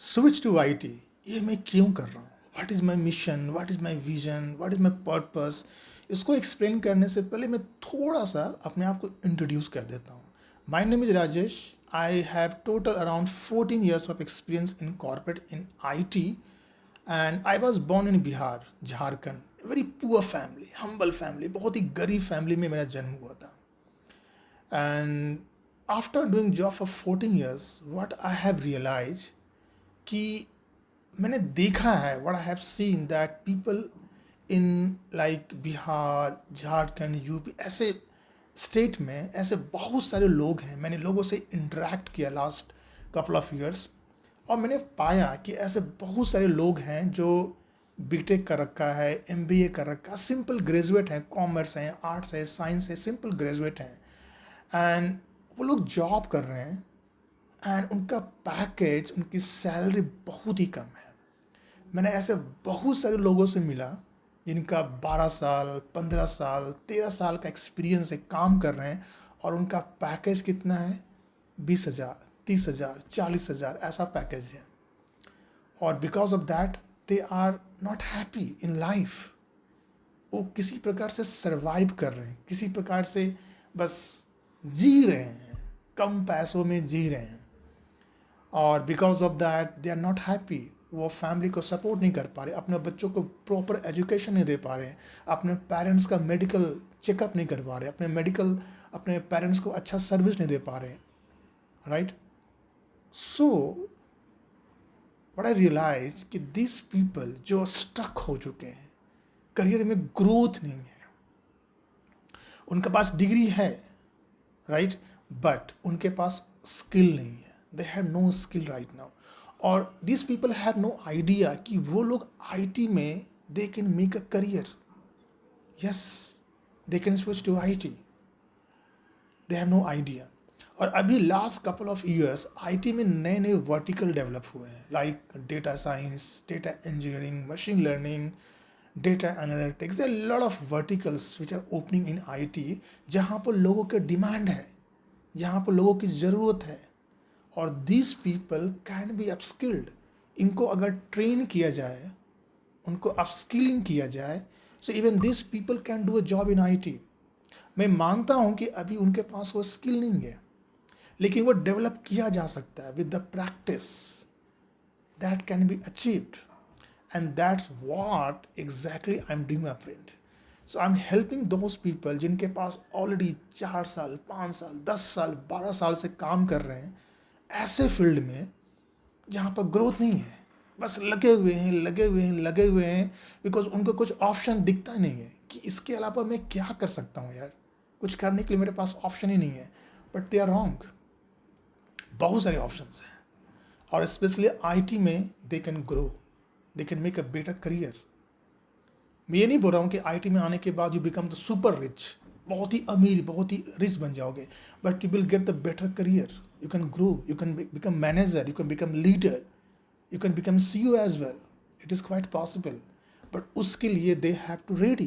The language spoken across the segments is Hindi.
स्विच टू आईटी, ये मैं क्यों कर रहा हूँ? What is my mission, what is my vision, what is my purpose? इसको एक्सप्लेन करने से पहले मैं थोड़ा सा अपने आप को इंट्रोड्यूस कर देता हूँ. My name is Rajesh. I have total around 14 years of experience in corporate in IT, and I was born in Bihar, Jharkhand. Very poor family, humble family, बहुत ही गरीब फैमिली में मेरा जन्म हुआ था. And after doing job for 14 years, what I have realise कि मैंने देखा है, what I have seen that people in like Bihar, Jharkhand, UP, ऐसे स्टेट में ऐसे बहुत सारे लोग हैं. मैंने लोगों से इंटरेक्ट किया लास्ट कपल ऑफ ईयर्स, और मैंने पाया कि ऐसे बहुत सारे लोग हैं जो बीटेक कर रखा है, एमबीए कर रखा है, सिंपल ग्रेजुएट हैं, कॉमर्स हैं, आर्ट्स है, साइंस है, सिंपल ग्रेजुएट हैं. एंड वो लोग जॉब कर रहे हैं, एंड उनका पैकेज, उनकी सैलरी बहुत ही कम है. मैंने ऐसे बहुत सारे लोगों से मिला जिनका 12 साल, 15 साल, 13 साल का एक्सपीरियंस है, काम कर रहे हैं, और उनका पैकेज कितना है? 20,000, 30,000, 40,000, ऐसा पैकेज है. और because of that they are not happy in life. वो किसी प्रकार से सर्वाइव कर रहे हैं, किसी प्रकार से बस जी रहे हैं, कम पैसों में जी रहे हैं. और because of that they are not happy. वो फैमिली को सपोर्ट नहीं कर पा रहे, अपने बच्चों को प्रॉपर एजुकेशन नहीं दे पा रहे, अपने पेरेंट्स का मेडिकल चेकअप नहीं कर पा रहे, अपने पेरेंट्स को अच्छा सर्विस नहीं दे पा रहे. Right. So what I realise कि दिस पीपल जो स्टक हो चुके हैं, करियर में ग्रोथ नहीं है, उनके पास डिग्री है, राइट, बट उनके पास स्किल नहीं है. They have no skill right now. और this people have no idea कि वो लोग आईटी में they can make a career. Yes, they can switch to IT. They have no idea. और अभी last couple of years IT में नए नए वर्टिकल डेवलप हुए हैं, like data science, data engineering, machine learning, data analytics. There are lot of verticals which are opening in IT, जहाँ पर लोगों के डिमांड है, जहाँ पर लोगों की ज़रूरत है. और दिस पीपल कैन बी अपस्किल्ड. इनको अगर ट्रेन किया जाए, उनको अपस्किलिंग किया जाए, so even this people can do a job in IT. मैं मानता हूँ कि अभी उनके पास वो स्किल नहीं है, लेकिन वो डेवलप किया जा सकता है with the practice. That can be achieved, and that's what exactly I am doing my friend. So I am helping those people जिनके पास ऑलरेडी 4 साल, 5 साल, 10 साल, 12 साल से काम कर रहे हैं ऐसे फील्ड में जहाँ पर ग्रोथ नहीं है. बस लगे हुए हैं, लगे हुए हैं, लगे हुए हैं, बिकॉज उनको कुछ ऑप्शन दिखता नहीं है कि इसके अलावा मैं क्या कर सकता हूँ यार. कुछ करने के लिए मेरे पास ऑप्शन ही नहीं है. But they are wrong. बहुत सारे ऑप्शंस हैं, और स्पेशली आईटी में they can grow, they can make a better career. मैं ये नहीं बोल रहा हूँ कि आईटी में आने के बाद you become the super rich, बहुत ही अमीर, बहुत ही रिच बन जाओगे, but you will get the better career. You can grow, you can become manager, you can become leader, you can become CEO as well. It is quite possible. But uske liye they have to ready.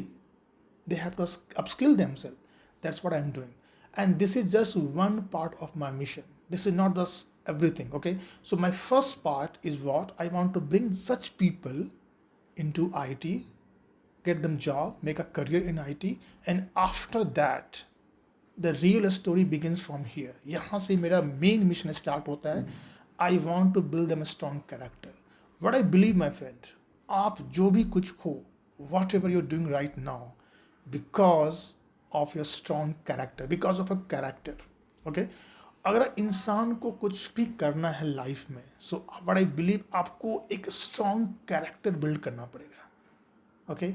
They have to upskill themselves. That's what I'm doing. And this is just one part of my mission. This is not just everything. Okay. So my first part is what I want to bring such people into IT, get them job, make a career in IT, and after that the real story begins from here. यहाँ से मेरा मेन मिशन स्टार्ट होता है. आई वॉन्ट टू बिल्ड दम strong character. What I believe my friend, आप जो भी कुछ हो, what ever you're doing right now, because of your strong character, because of a character. Okay. अगर इंसान को कुछ भी करना है लाइफ में, सो वट आई बिलीव आपको एक स्ट्रॉन्ग कैरेक्टर बिल्ड करना पड़ेगा. Okay.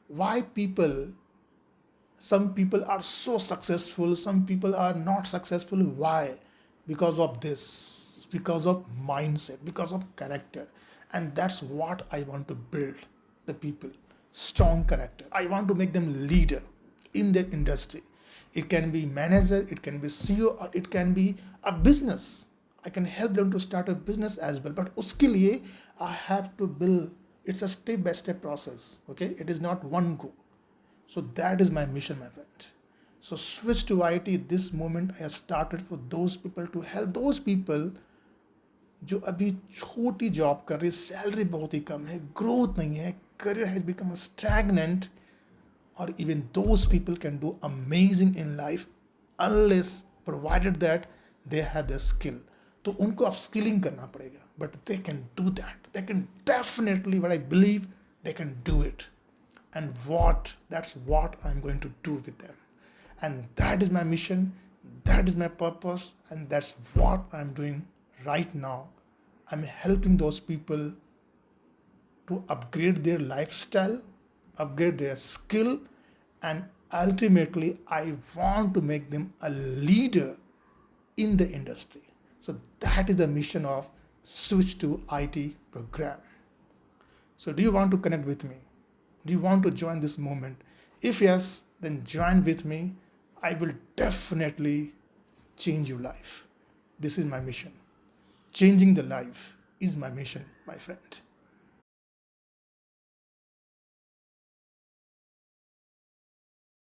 Why people, some people are so successful, some people are not successful. Why? Because of this, because of mindset, because of character. And that's what I want to build the people. Strong character. I want to make them leader in their industry. It can be manager, it can be CEO, or it can be a business. I can help them to start a business as well. But uske liye I have to build. It's a step by step process. Okay, it is not one go. So that is my mission, my friend. So switch to IT. This moment I have started for those people, to help those people जो अभी छोटी जॉब कर रही है, सैलरी बहुत ही कम है, ग्रोथ नहीं है, career has become stagnant, or even those people can do amazing in life unless provided that they have the skill. तो उनको अपस्किलिंग करना पड़ेगा, but they can do that, they can definitely, but I believe they can do it. And that's what I'm going to do with them. And that is my mission, that is my purpose, and that's what I'm doing right now. I'm helping those people to upgrade their lifestyle, upgrade their skill, and ultimately, I want to make them a leader in the industry. So that is the mission of Switch to IT program. So, do you want to connect with me? Do you want to join this movement? If yes, then join with me. I will definitely change your life. This is my mission. Changing the life is my mission, my friend.